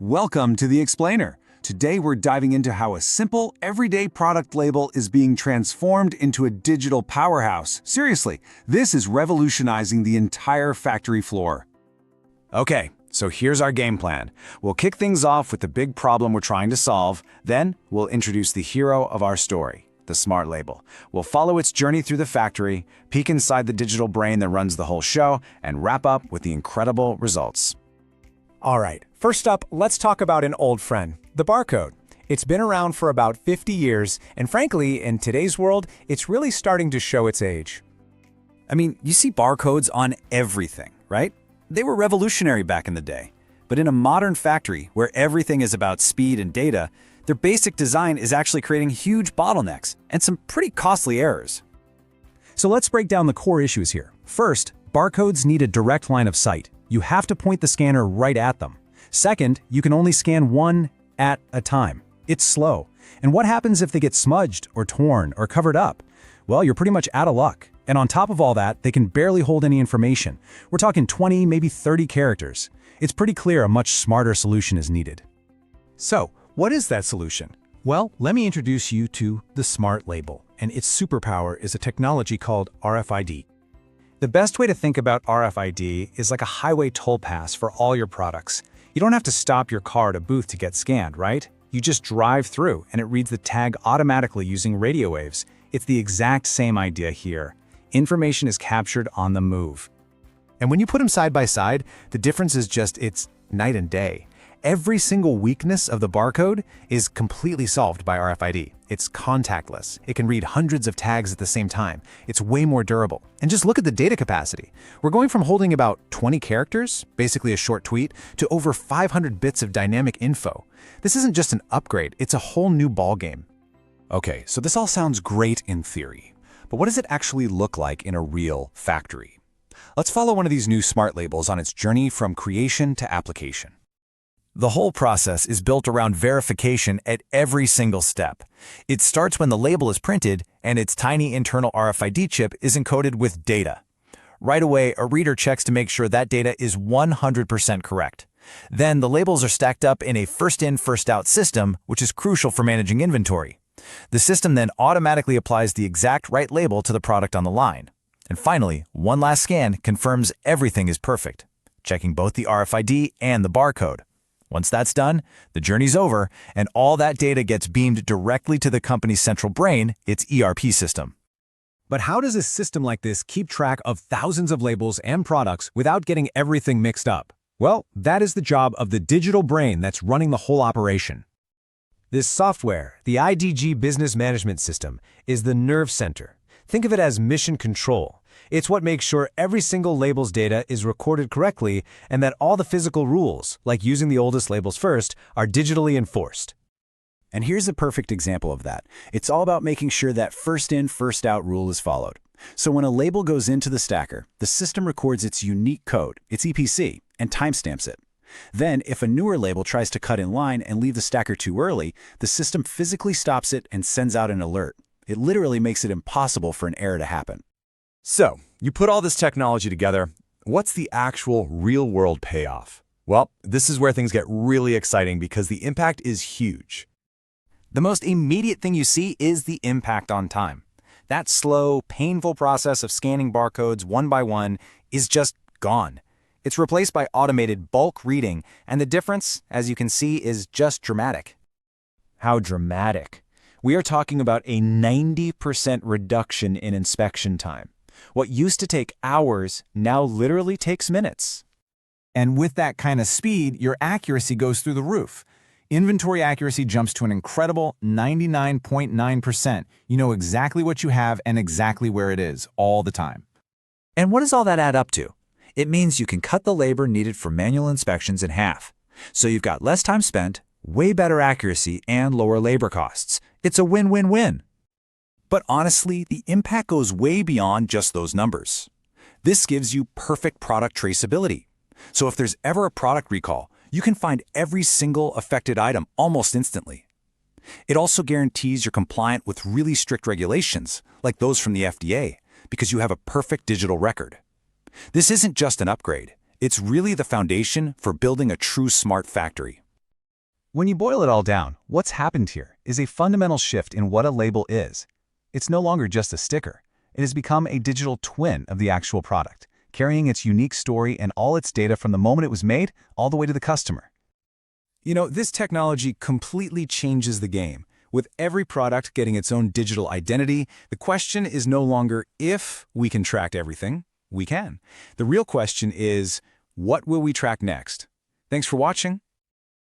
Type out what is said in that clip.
Welcome to The Explainer. Today we're diving into how a simple, everyday product label is being transformed into a digital powerhouse. Seriously, this is revolutionizing the entire factory floor. Okay, so here's our game plan. We'll kick things off with the big problem we're trying to solve. Then we'll introduce the hero of our story, the smart label. We'll follow its journey through the factory, peek inside the digital brain that runs the whole show, and wrap up with the incredible results. All right, first up, let's talk about an old friend, the barcode. It's been around for about 50 years, and frankly, in today's world, it's really starting to show its age. I mean, you see barcodes on everything, right? They were revolutionary back in the day. But in a modern factory, where everything is about speed and data, their basic design is actually creating huge bottlenecks and some pretty costly errors. So let's break down the core issues here. First, barcodes need a direct line of sight. You have to point the scanner right at them. Second, you can only scan one at a time. It's slow. And what happens if they get smudged or torn or covered up? Well, you're pretty much out of luck. And on top of all that, they can barely hold any information. We're talking 20, maybe 30 characters. It's pretty clear a much smarter solution is needed. So, what is that solution? Well, let me introduce you to the Smart Label, and its superpower is a technology called RFID. The best way to think about RFID is like a highway toll pass for all your products. You don't have to stop your car at a booth to get scanned, right? You just drive through and it reads the tag automatically using radio waves. It's the exact same idea here. Information is captured on the move. And when you put them side by side, the difference is it's night and day. Every single weakness of the barcode is completely solved by RFID. It's contactless. It can read hundreds of tags at the same time. It's way more durable. And just look at the data capacity. We're going from holding about 20 characters, basically a short tweet, to over 500 bits of dynamic info. This isn't just an upgrade, it's a whole new ballgame. Okay, so this all sounds great in theory, but what does it actually look like in a real factory? Let's follow one of these new smart labels on its journey from creation to application. The whole process is built around verification at every single step. It starts when the label is printed and its tiny internal RFID chip is encoded with data. Right away, a reader checks to make sure that data is 100% correct. Then the labels are stacked up in a first-in, first-out system, which is crucial for managing inventory. The system then automatically applies the exact right label to the product on the line. And finally, one last scan confirms everything is perfect, checking both the RFID and the barcode. Once that's done, the journey's over, and all that data gets beamed directly to the company's central brain, its ERP system. But how does a system like this keep track of thousands of labels and products without getting everything mixed up? Well, that is the job of the digital brain that's running the whole operation. This software, the IDG Business Management System, is the nerve center. Think of it as mission control. It's what makes sure every single label's data is recorded correctly and that all the physical rules, like using the oldest labels first, are digitally enforced. And here's a perfect example of that. It's all about making sure that first-in, first-out rule is followed. So when a label goes into the stacker, the system records its unique code, its EPC, and timestamps it. Then, if a newer label tries to cut in line and leave the stacker too early, the system physically stops it and sends out an alert. It literally makes it impossible for an error to happen. So, you put all this technology together, what's the actual real-world payoff? Well, this is where things get really exciting because the impact is huge. The most immediate thing you see is the impact on time. That slow, painful process of scanning barcodes one by one is just gone. It's replaced by automated bulk reading, and the difference, as you can see, is just dramatic. How dramatic. We are talking about a 90% reduction in inspection time. What used to take hours now literally takes minutes. And with that kind of speed, your accuracy goes through the roof. Inventory accuracy jumps to an incredible 99.9%. You know exactly what you have and exactly where it is all the time. And what does all that add up to? It means you can cut the labor needed for manual inspections in half. So you've got less time spent, way better accuracy, and lower labor costs. It's a win-win-win. But honestly, the impact goes way beyond just those numbers. This gives you perfect product traceability. So if there's ever a product recall, you can find every single affected item almost instantly. It also guarantees you're compliant with really strict regulations, like those from the FDA, because you have a perfect digital record. This isn't just an upgrade. It's really the foundation for building a true smart factory. When you boil it all down, what's happened here is a fundamental shift in what a label is. It's no longer just a sticker. It has become a digital twin of the actual product, carrying its unique story and all its data from the moment it was made all the way to the customer. You know, this technology completely changes the game. With every product getting its own digital identity, the question is no longer if we can track everything. We can. The real question is, what will we track next? Thanks for watching.